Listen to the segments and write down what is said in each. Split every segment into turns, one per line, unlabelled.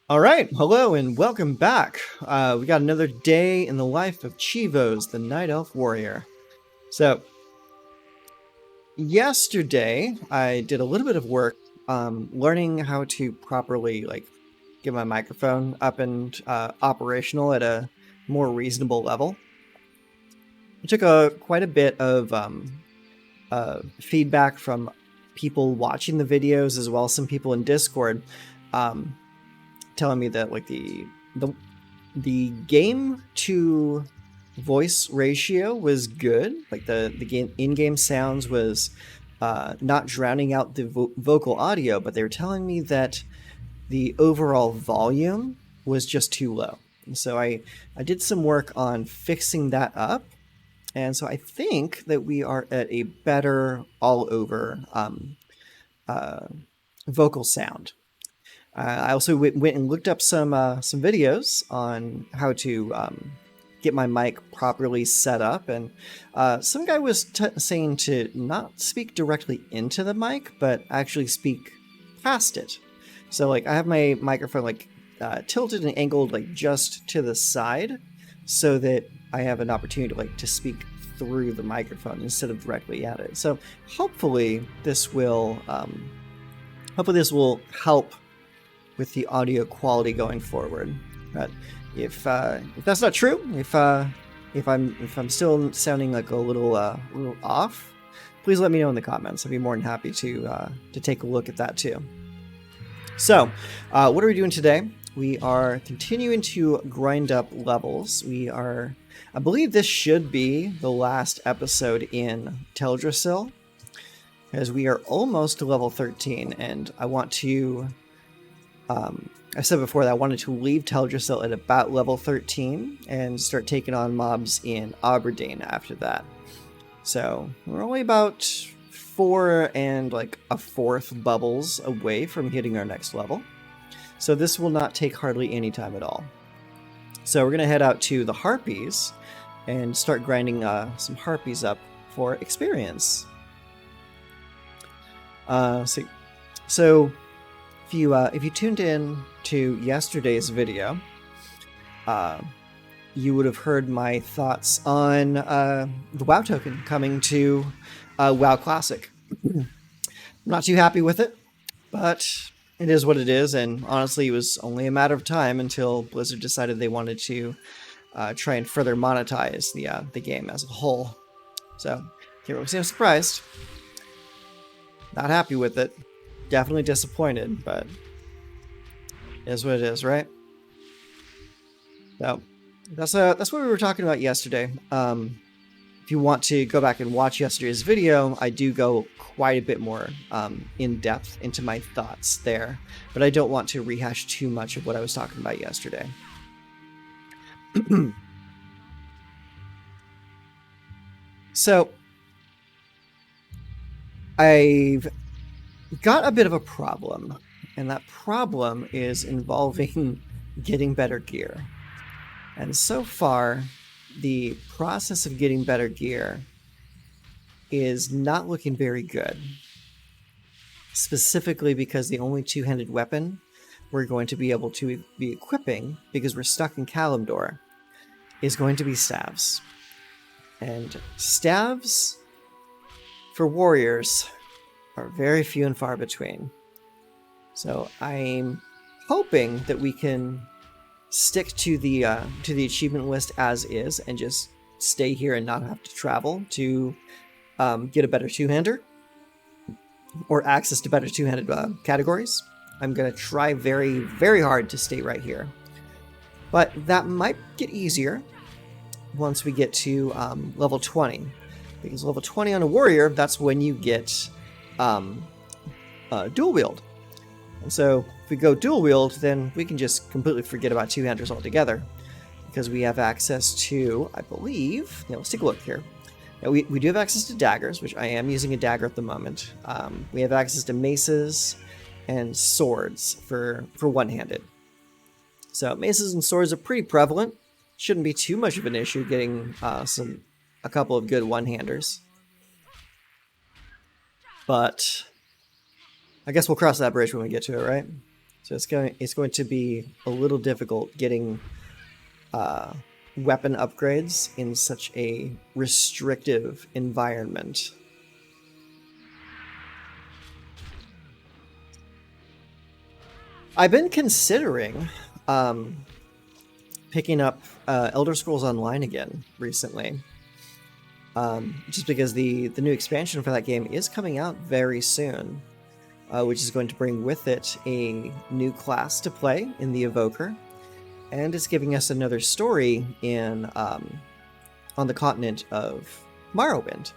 All right, hello and welcome back. We got another day in the life of Cheevos, the Night Elf Warrior. So, yesterday I did a little bit of work learning how to properly get my microphone up and operational at a more reasonable level. It took quite a bit of feedback from people watching the videos as well as some people in Discord. Um, Telling me that the the game to voice ratio was good. Like the game in-game sounds was not drowning out the vocal audio, but they were telling me that the overall volume was just too low. And so I did some work on fixing that up, and so I think that we are at a better all over uh, vocal sound. I also went and looked up some videos on how to get my mic properly set up, and some guy was saying to not speak directly into the mic, but actually speak past it. So I have my microphone tilted and angled just to the side, so that I have an opportunity to speak through the microphone instead of directly at it. So hopefully this will help with the audio quality going forward. But if that's not true, if I'm still sounding like a little off, please let me know in the comments. I'd be more than happy to take a look at that too. So, what are we doing today? We are continuing to grind up levels. I believe this should be the last episode in Teldrassil, as we are almost to level 13, and I want to. I said before that I wanted to leave Teldrassil at about level 13 and start taking on mobs in Aberdeen after that. So we're only about 4 and a fourth bubbles away from hitting our next level. So this will not take hardly any time at all. So we're going to head out to the Harpies and start grinding some Harpies up for experience. So if you tuned in to yesterday's video, you would have heard my thoughts on the WoW token coming to WoW Classic. I'm not too happy with it, but it is what it is, and honestly, it was only a matter of time until Blizzard decided they wanted to try and further monetize the game as a whole. So, can't really say I'm surprised. Not happy with it. Definitely disappointed, but it is what it is, right? So that's what we were talking about yesterday. If you want to go back and watch yesterday's video, I do go quite a bit more in depth into my thoughts there, but I don't want to rehash too much of what I was talking about yesterday. So I've got a bit of a problem, and that problem is involving getting better gear. And so far, the process of getting better gear is not looking very good. Specifically because the only two-handed weapon we're going to be able to be equipping, because we're stuck in Kalimdor, is going to be staves. And staves for warriors are very few and far between. So I'm hoping that we can stick to the achievement list as is and just stay here and not have to travel to get a better two-hander or access to better two-handed categories. I'm going to try very, very hard to stay right here. But that might get easier once we get to level 20. Because level 20 on a warrior, that's when you get dual wield. And so if we go dual wield, then we can just completely forget about two-handers altogether, because we have access to, I believe, let's take a look here. Now we do have access to daggers, which I am using a dagger at the moment. We have access to maces and swords for one-handed. So maces and swords are pretty prevalent. Shouldn't be too much of an issue getting a couple of good one-handers. But I guess we'll cross that bridge when we get to it, right? So it's going to be a little difficult getting weapon upgrades in such a restrictive environment. I've been considering picking up Elder Scrolls Online again recently. Just because the new expansion for that game is coming out very soon, which is going to bring with it a new class to play in the Evoker, and it's giving us another story in on the continent of Morrowind,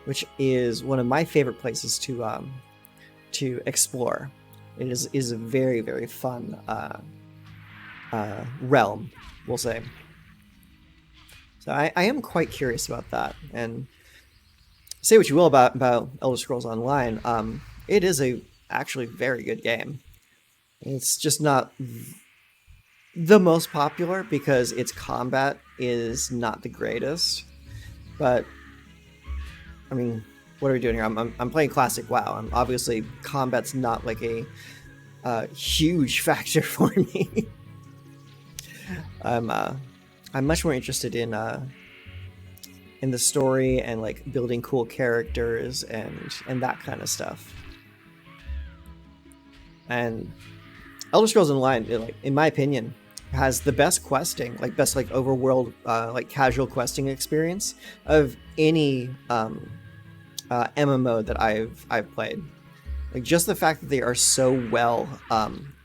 which is one of my favorite places to explore. It is a very, very fun realm, we'll say. So I am quite curious about that. And say what you will about Elder Scrolls Online, it is a actually very good game. It's just not the most popular because its combat is not the greatest. But I mean, what are we doing here? I'm playing classic WoW. Obviously, combat's not like a huge factor for me. I'm much more interested in the story and like building cool characters and that kind of stuff. And Elder Scrolls Online, like in my opinion, has the best questing, like best like overworld like casual questing experience of any MMO that I've played. Like just the fact that they are so well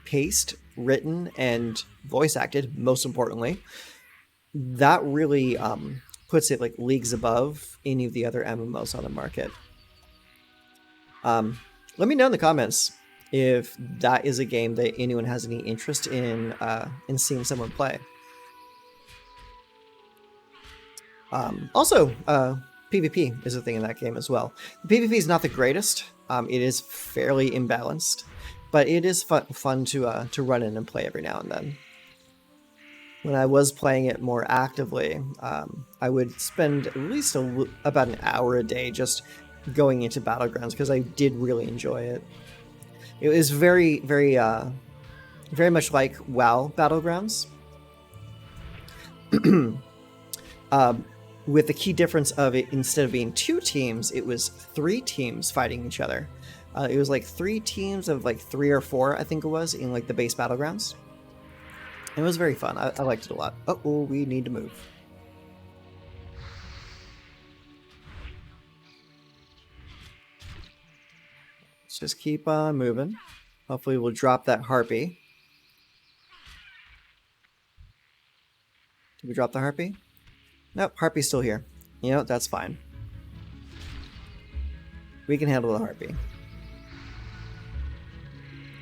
paced, written, and voice acted, most importantly, that really puts it like leagues above any of the other MMOs on the market. Let me know in the comments if that is a game that anyone has any interest in seeing someone play. Also, PvP is a thing in that game as well. The PvP is not the greatest. It is fairly imbalanced, but it is fun to run in and play every now and then. When I was playing it more actively, I would spend at least about an hour a day just going into Battlegrounds because I did really enjoy it. It was very, very, very much like WoW Battlegrounds. With the key difference of it, instead of being 2 teams, it was 3 teams fighting each other. It was like 3 teams of like 3 or 4, I think it was, in like the base Battlegrounds. It was very fun. I liked it a lot. Oh, we need to move. Let's just keep on moving. Hopefully we'll drop that harpy. Did we drop the harpy? Nope, harpy's still here. You know, that's fine. We can handle the harpy.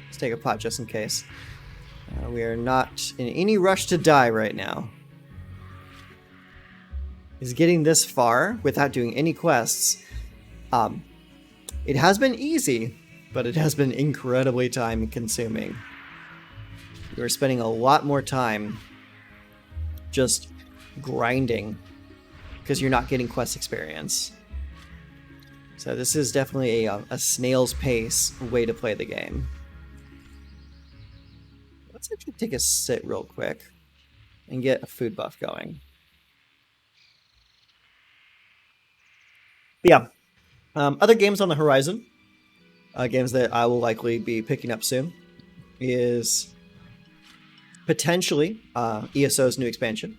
Let's take a pot just in case. We are not in any rush to die right now. Is getting this far without doing any quests. It has been easy, but it has been incredibly time consuming. You're spending a lot more time just grinding because you're not getting quest experience. So this is definitely a snail's pace way to play the game. Let's actually take a sit real quick and get a food buff going. But yeah, other games on the horizon, games that I will likely be picking up soon, is potentially ESO's new expansion,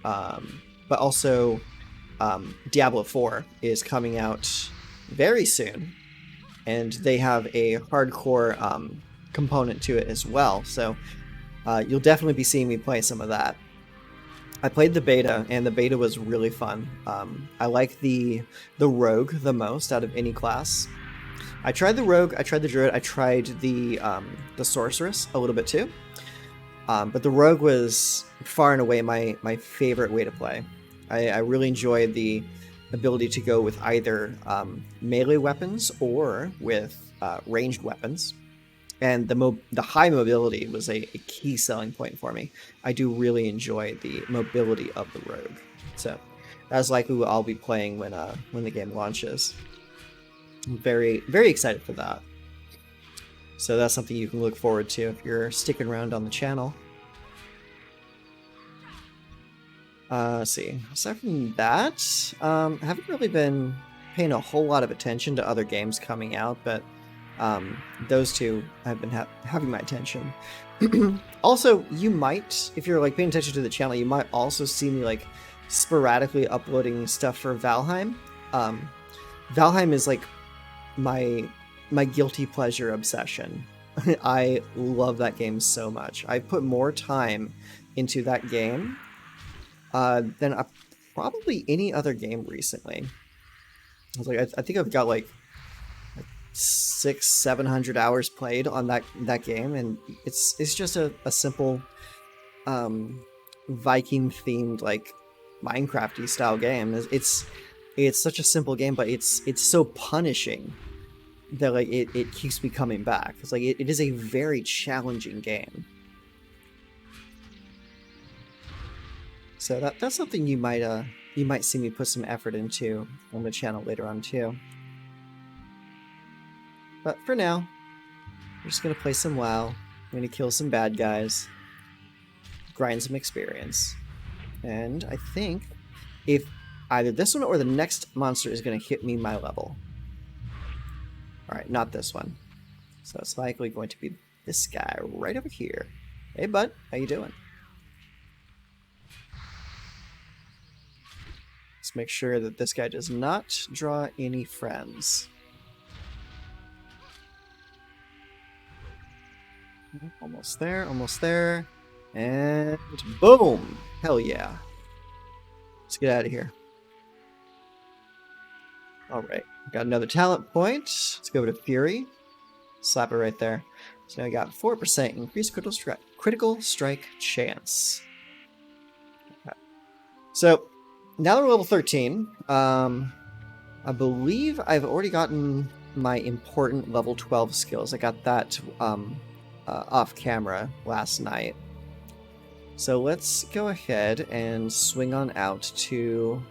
but also Diablo 4 is coming out very soon, and they have a hardcore component to it as well, so you'll definitely be seeing me play some of that. I played the beta, and the beta was really fun. I like the rogue the most out of any class. I tried the rogue, I tried the druid, I tried the sorceress a little bit too, but the rogue was far and away my favorite way to play. I really enjoyed the ability to go with either melee weapons or with ranged weapons. And the high mobility was a key selling point for me. I do really enjoy the mobility of the rogue. So that's likely what I'll be playing when the game launches. I'm very, very excited for that. So that's something you can look forward to if you're sticking around on the channel. Let's see. Aside from that, I haven't really been paying a whole lot of attention to other games coming out, but those two have been having my attention. Also, you might, if you're like paying attention to the channel, you might also see me like sporadically uploading stuff for Valheim. Valheim is like my guilty pleasure obsession. I love that game so much. I've put more time into that game than probably any other game recently. I was like, I think I've got like 600-700 hours played on that game, and it's just a simple Viking themed like Minecraft-y style game. It's such a simple game, but it's so punishing that like it keeps me coming back. It's like it is a very challenging game. So that's something you might see me put some effort into on the channel later on too. But for now, we're just gonna play some WoW. I'm gonna kill some bad guys, grind some experience, and I think if either this one or the next monster is gonna hit me my level. All right, not this one. So it's likely going to be this guy right over here. Hey, bud, how you doing? Let's make sure that this guy does not draw any friends. Almost there, almost there. And boom! Hell yeah. Let's get out of here. Alright, got another talent point. Let's go over to Fury. Slap it right there. So now we got 4% increased critical strike chance. Okay. So now that we're level 13, I believe I've already gotten my important level 12 skills. I got that off camera last night. So let's go ahead and swing on out to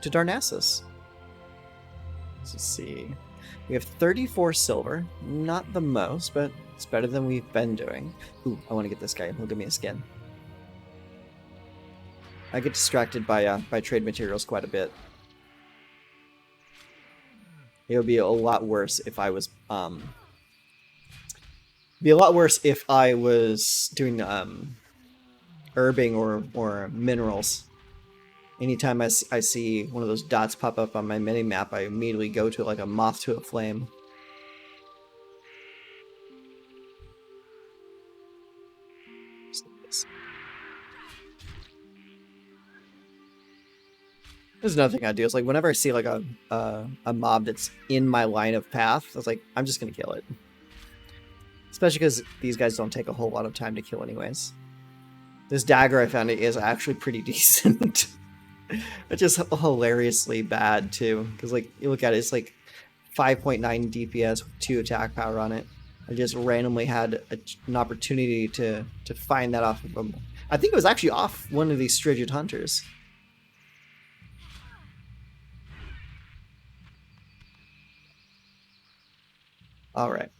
Darnassus. Let's see. We have 34 silver. Not the most, but it's better than we've been doing. Ooh, I want to get this guy. He'll give me a skin. I get distracted by trade materials quite a bit. It would be a lot worse if I was doing herbing or minerals. Anytime I see one of those dots pop up on my mini map, I immediately go to like a moth to a flame. There's another thing I do. It's like whenever I see like a mob that's in my line of path, I was like, I'm just gonna kill it. Especially because these guys don't take a whole lot of time to kill anyways. This dagger I found is actually pretty decent. It's just hilariously bad too, because like you look at it, it's like 5.9 DPS with 2 attack power on it. I just randomly had an opportunity to find that off of them. I think it was actually off one of these Strigid Hunters. Alright.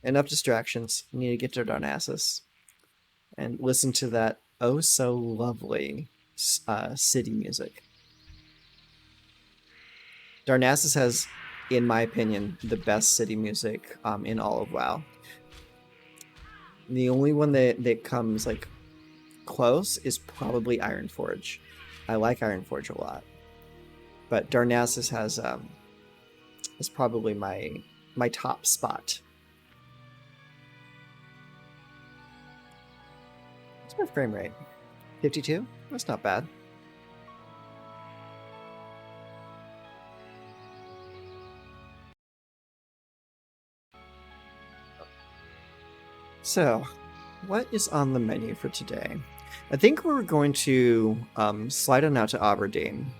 Enough distractions. We need to get to Darnassus and listen to that oh so lovely city music. Darnassus has, in my opinion, the best city music in all of WoW. The only one that comes like close is probably Ironforge. I like Ironforge a lot, but Darnassus has is probably my top spot. What's my frame rate? 52? That's not bad. So, what is on the menu for today? I think we're going to slide on out to Aberdeen.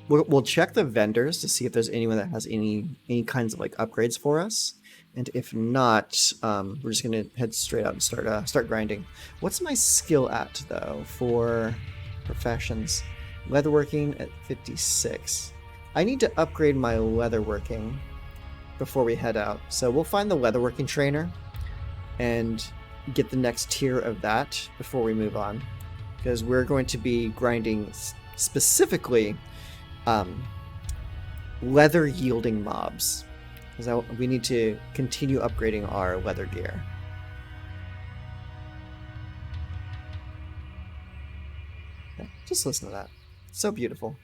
We'll check the vendors to see if there's anyone that has any kinds of like upgrades for us, and if not, we're just gonna head straight out and start grinding. What's my skill at though for professions? Leatherworking at 56. I need to upgrade my leatherworking before we head out. So we'll find the leatherworking trainer and get the next tier of that before we move on. Because we're going to be grinding specifically leather yielding mobs. Because we need to continue upgrading our leather gear. Yeah, just listen to that. So beautiful.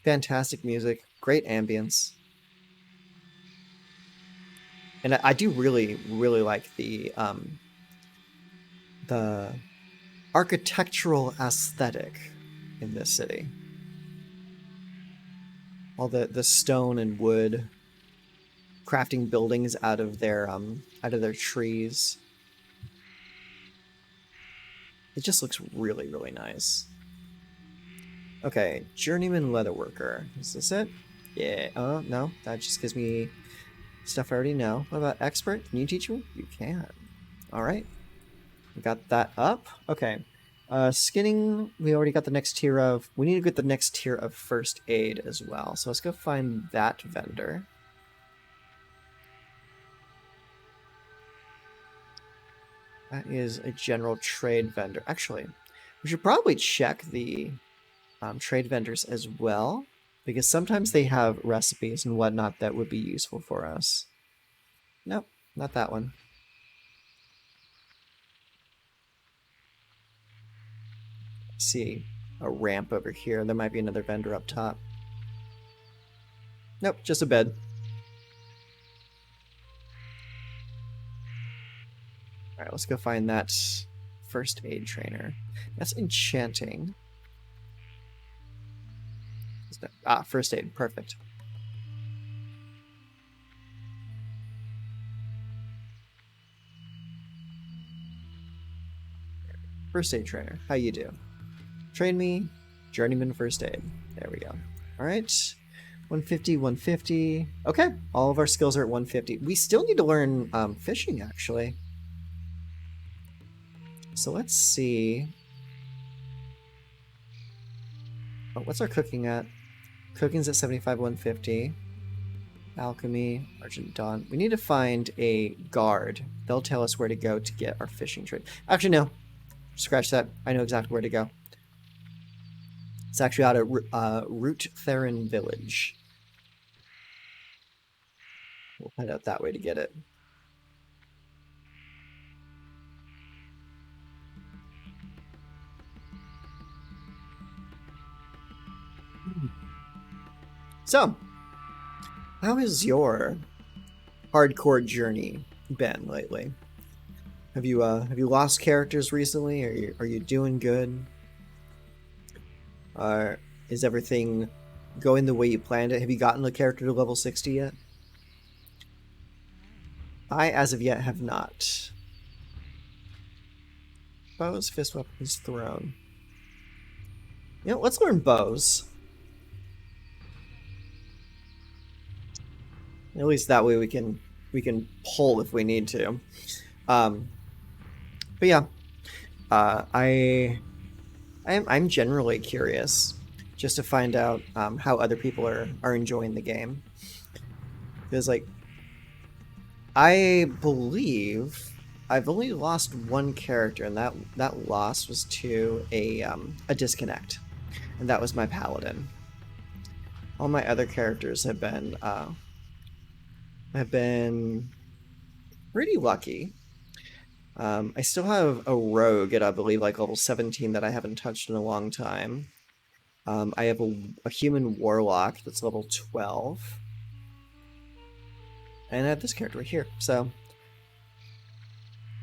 Fantastic music, great ambience. And I do really, really like the architectural aesthetic in this city. All the stone and wood, crafting buildings out of their trees. It just looks really, really nice. Okay, journeyman leatherworker. Is this it? Yeah. Oh no, that just gives me stuff I already know. What about expert? Can you teach me? You can. All right. We got that up. Okay. Skinning, we already got the next tier of... We need to get the next tier of first aid as well. So let's go find that vendor. That is a general trade vendor. Actually, we should probably check the trade vendors as well, because sometimes they have recipes and whatnot that would be useful for us. Nope, not that one. See a ramp over here. There might be another vendor up top. Nope, just a bed. Alright, let's go find that first aid trainer. That's enchanting. Ah, first aid, perfect. First aid trainer, how you do? Train me, journeyman first aid. There we go. Alright. 150, 150. Okay, all of our skills are at 150. We still need to learn fishing, actually. So let's see. Oh, what's our cooking at? Cooking's at 75, 150. Alchemy, Argent Dawn. We need to find a guard. They'll tell us where to go to get our fishing trade. Actually, no. Scratch that. I know exactly where to go. It's actually out of Root Theron Village. We'll head out that way to get it. So, how has your hardcore journey been lately? Have you lost characters recently? Are you doing good? Is everything going the way you planned it? Have you gotten a character to level 60 yet? I, as of yet, have not. Bows, fist weapons, throne. You know, let's learn bows. At least that way we can pull if we need to. But yeah, I'm generally curious just to find out how other people are enjoying the game. Because like, I believe I've only lost one character, and that loss was to a disconnect, and that was my paladin. All my other characters have been pretty lucky. I still have a rogue at, I believe, like level 17 that I haven't touched in a long time. I have a human warlock that's level 12. And I have this character right here. So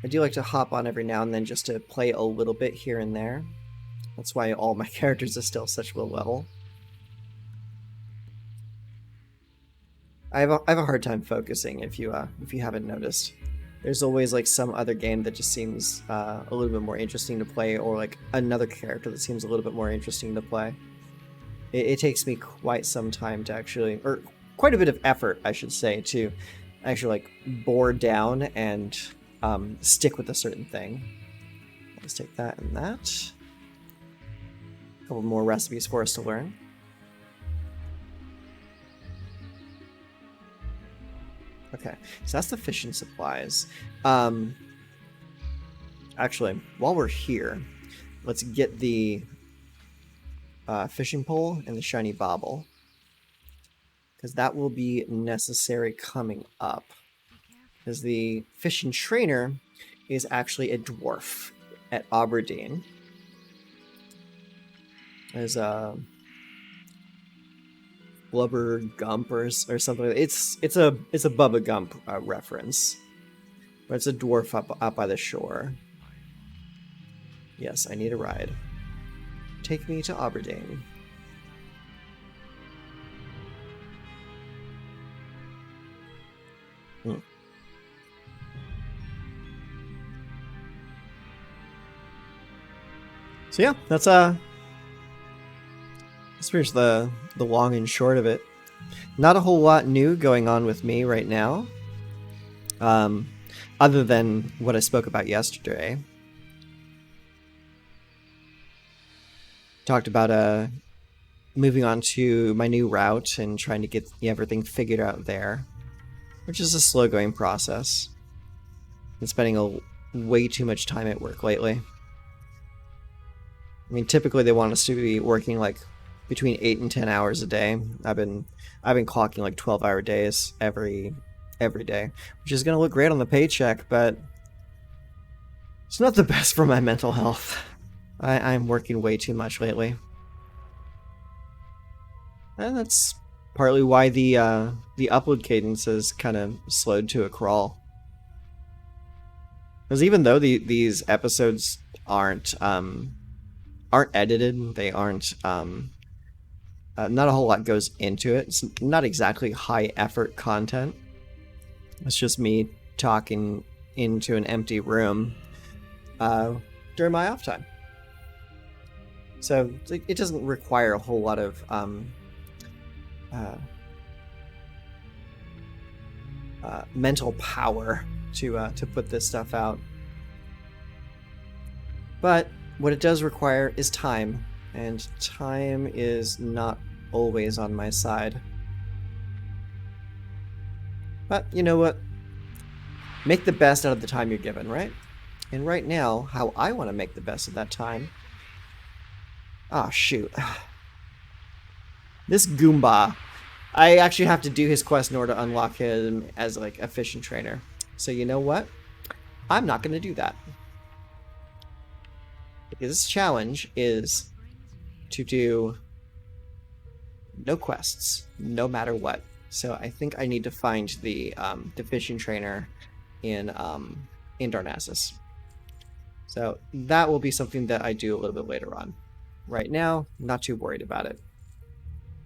I do like to hop on every now and then just to play a little bit here and there. That's why all my characters are still such low level. I have a hard time focusing if you haven't noticed. There's always like some other game that just seems a little bit more interesting to play, or like another character that seems a little bit more interesting to play. It takes me quite some time to actually, or quite a bit of effort, I should say, to actually like bore down and stick with a certain thing. Let's take that and that. A couple more recipes for us to learn. Okay, so that's the fishing supplies. Actually, while we're here, let's get the fishing pole and the shiny bauble, because that will be necessary coming up. Because the fishing trainer is actually a dwarf at Aberdeen. There's a Blubber Gump or something. It's a Bubba Gump reference, but it's a dwarf up by the shore. Yes, I need a ride. Take me to Aberdeen. So yeah, that's pretty much the long and short of it. Not a whole lot new going on with me right now, other than what I spoke about yesterday. Talked about moving on to my new route and trying to get everything figured out there, which is a slow going process. I'm spending way too much time at work lately. I mean, typically they want us to be working like between 8 and 10 hours a day. I've been clocking like 12-hour days every day, which is going to look great on the paycheck, but it's not the best for my mental health. I'm working way too much lately. And that's partly why the upload cadence is kind of slowed to a crawl. Because even though these episodes aren't edited, they aren't not a whole lot goes into it. It's not exactly high effort content. It's just me talking into an empty room during my off time. So it doesn't require a whole lot of mental power to put this stuff out. But what it does require is time, and time is not always on my side. But you know what? Make the best out of the time you're given, right? And right now, how I want to make the best of that time... Ah, shoot. This Goomba. I actually have to do his quest in order to unlock him as like a fishing trainer. So you know what? I'm not going to do that. Because this challenge is to do no quests, no matter what. So I think I need to find the fishing trainer in Darnassus. So that will be something that I do a little bit later on. Right now, not too worried about it.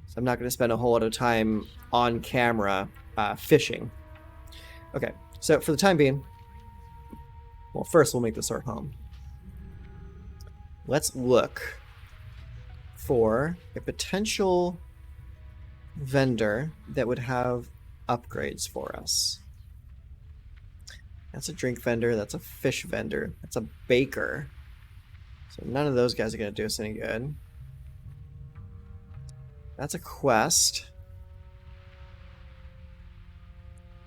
So I'm not going to spend a whole lot of time on camera fishing. Okay, so for the time being, well, first we'll make this our home. Let's look for a potential vendor that would have upgrades for us. That's a drink vendor, that's a fish vendor, that's a baker. So none of those guys are going to do us any good. That's a quest.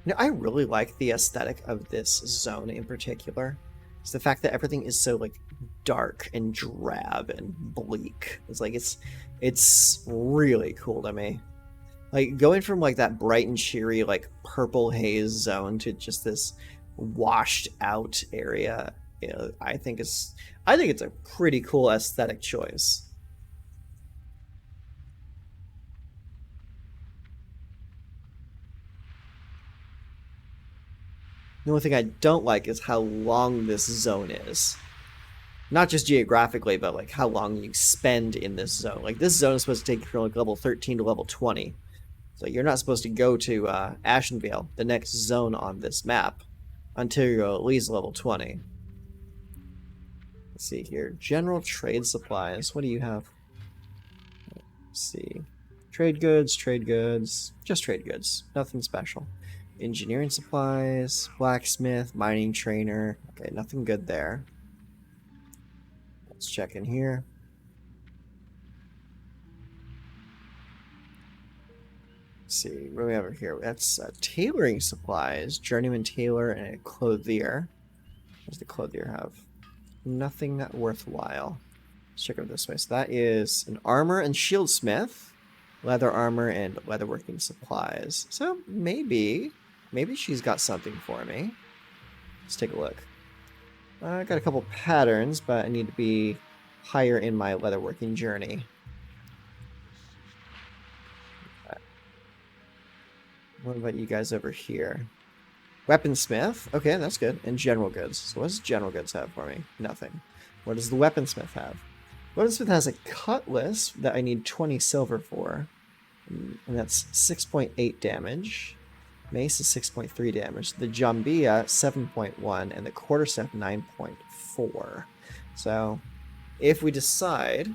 You know, I really like the aesthetic of this zone in particular. It's the fact that everything is so like dark and drab and bleak. It's like it's really cool to me. Like going from like that bright and cheery like purple haze zone to just this washed out area, you know, I think it's a pretty cool aesthetic choice. The only thing I don't like is how long this zone is. Not just geographically, but like how long you spend in this zone. Like this zone is supposed to take you from like level 13 to level 20. So you're not supposed to go to Ashenvale, the next zone on this map, until you're at least level 20. Let's see here. General trade supplies. What do you have? Let's see. Trade goods, just trade goods. Nothing special. Engineering supplies, blacksmith, mining trainer. Okay, nothing good there. Let's check in here. Let's see, what do we have over here? That's tailoring supplies, journeyman tailor, and a clothier. What does the clothier have? Nothing worthwhile. Let's check out this way. So that is an armor and shield smith, leather armor, and leatherworking supplies. So maybe she's got something for me. Let's take a look. I got a couple patterns, but I need to be higher in my leatherworking journey. What about you guys over here? Weaponsmith. Okay, that's good. And general goods. So what does general goods have for me? Nothing. What does the weaponsmith have? Weaponsmith has a cutlass that I need 20 silver for. And that's 6.8 damage. Mace is 6.3 damage. The Jambia, 7.1. And the quarterstaff, 9.4. So, if we decide,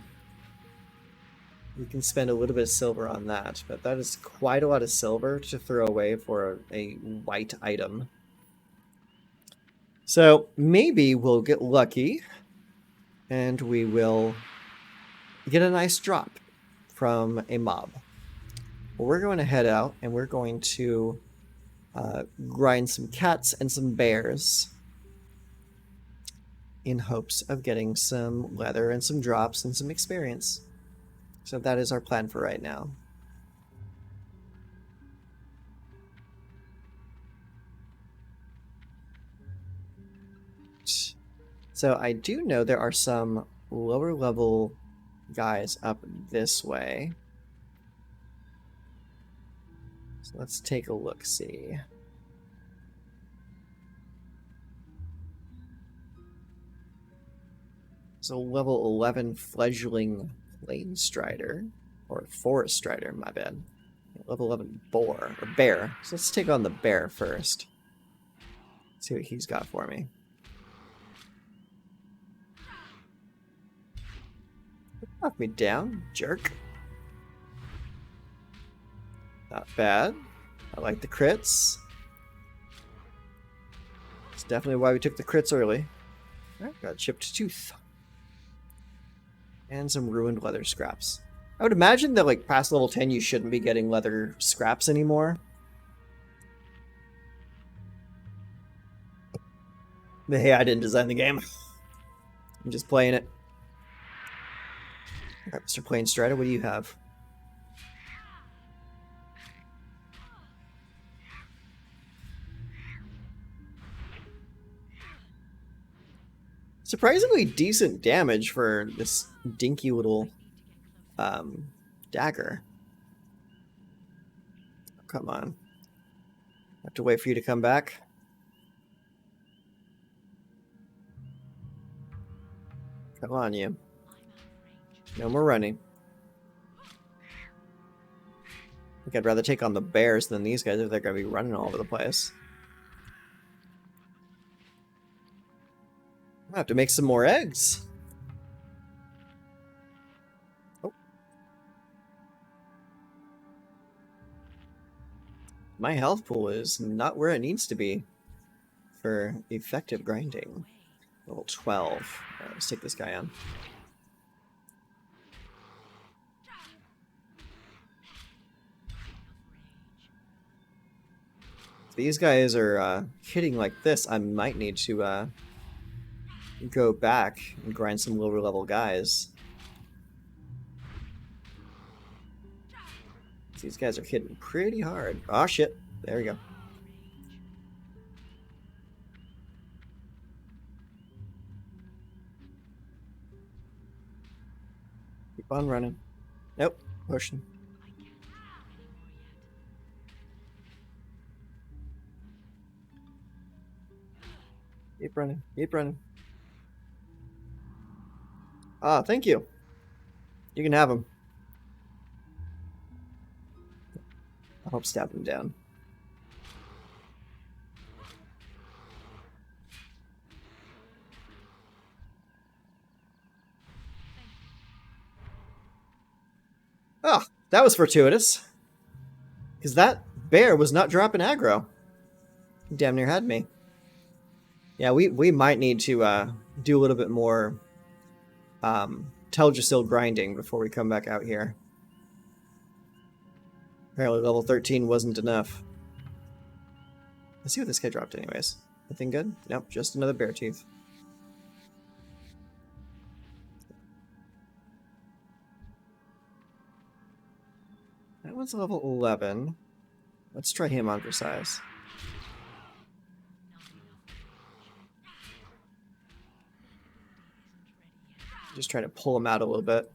we can spend a little bit of silver on that. But that is quite a lot of silver to throw away for a white item. So, maybe we'll get lucky. And we will get a nice drop from a mob. Well, we're going to head out and we're going to grind some cats and some bears in hopes of getting some leather and some drops and some experience. So that is our plan for right now. So I do know there are some lower level guys up this way. So let's take a look-see. So level 11 fledgling plain strider, or forest strider, my bad. Level 11 boar, or bear. So let's take on the bear first. See what he's got for me. Knock me down, jerk. Not bad. I like the crits. That's definitely why we took the crits early. Alright, got a chipped tooth. And some ruined leather scraps. I would imagine that, like, past level 10, you shouldn't be getting leather scraps anymore. But hey, I didn't design the game. I'm just playing it. Alright, Mr. Plain Strider, what do you have? Surprisingly decent damage for this dinky little dagger. Oh, come on. I have to wait for you to come back. Come on, you. No more running. I think I'd rather take on the bears than these guys if they're going to be running all over the place. I have to make some more eggs. Oh. My health pool is not where it needs to be for effective grinding. Level 12. Right, let's take this guy on. If these guys are hitting like this, I might need to go back and grind some lower level guys. These guys are hitting pretty hard. Oh shit, there we go. Keep on running. Nope, pushing. Keep running, keep running. Ah, thank you. You can have him. I'll help stab him down. Oh, that was fortuitous. Because that bear was not dropping aggro. He damn near had me. Yeah, we might need to do a little bit more Teldrassil grinding before we come back out here. Apparently level 13 wasn't enough. Let's see what this guy dropped anyways. Anything good? Nope, just another bear tooth. That one's level 11. Let's try him on for size. Just trying to pull him out a little bit.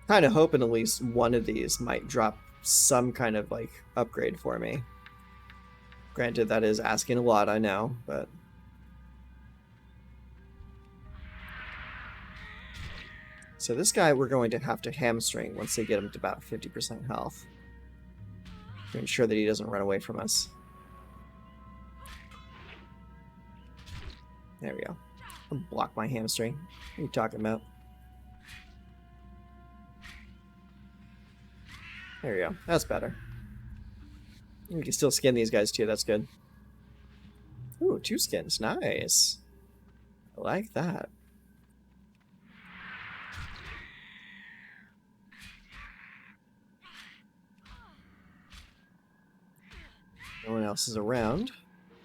Kind of hoping at least one of these might drop some kind of like upgrade for me. Granted, that is asking a lot, I know, but so this guy we're going to have to hamstring once they get him to about 50% health to ensure that he doesn't run away from us. There we go. I'll block my hamstring. What are you talking about? There we go. That's better. We can still skin these guys too. That's good. Ooh, 2 skins. Nice. I like that. No one else is around.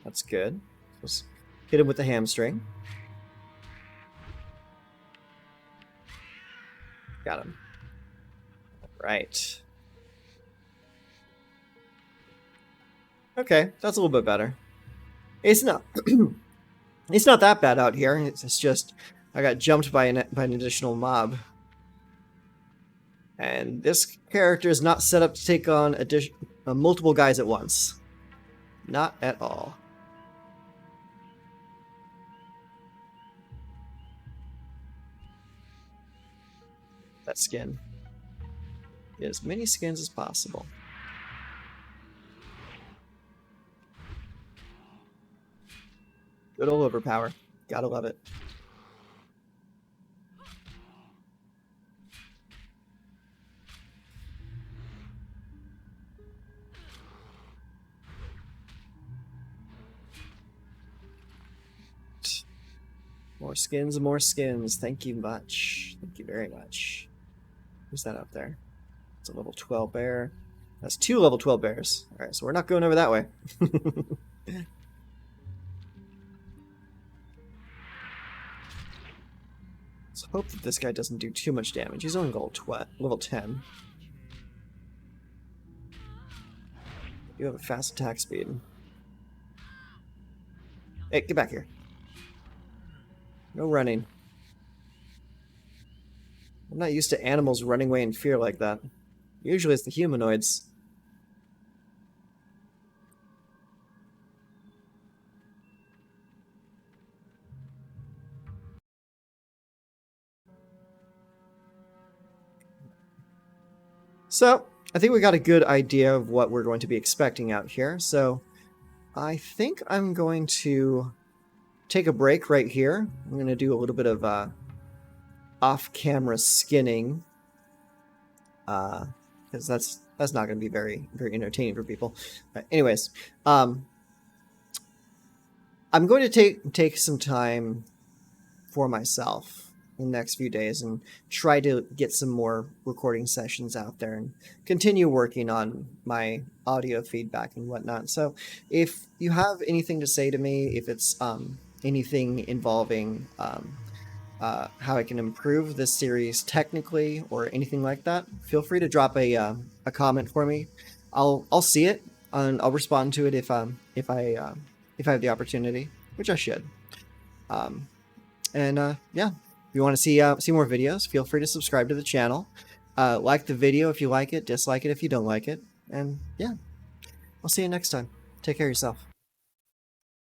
That's good. Let's hit him with the hamstring. Got him. Right. Okay, that's a little bit better. It's not it's not that bad out here. It's just I got jumped by an additional mob. And this character is not set up to take on multiple guys at once. Not at all. That skin. Get as many skins as possible. Good old overpower. Gotta love it. More skins, more skins. Thank you much. Thank you very much. Who's that up there? It's a level 12 bear. That's 2 level 12 bears. Alright, so we're not going over that way. Let's hope that this guy doesn't do too much damage. He's only level 10. You have a fast attack speed. Hey, get back here. No running. I'm not used to animals running away in fear like that. Usually it's the humanoids. So, I think we got a good idea of what we're going to be expecting out here. So, I think I'm going to take a break right here. I'm going to do a little bit of off-camera skinning. Because that's not going to be very entertaining for people. But anyways, I'm going to take some time for myself in the next few days and try to get some more recording sessions out there and continue working on my audio feedback and whatnot. So if you have anything to say to me, if it's anything involving how I can improve this series technically or anything like that, feel free to drop a comment for me. I'll see it and I'll respond to it if I have the opportunity, which I should. Yeah, if you want to see more videos, feel free to subscribe to the channel. Like the video if you like it, dislike it if you don't like it, and yeah, I'll see you next time. Take care of yourself.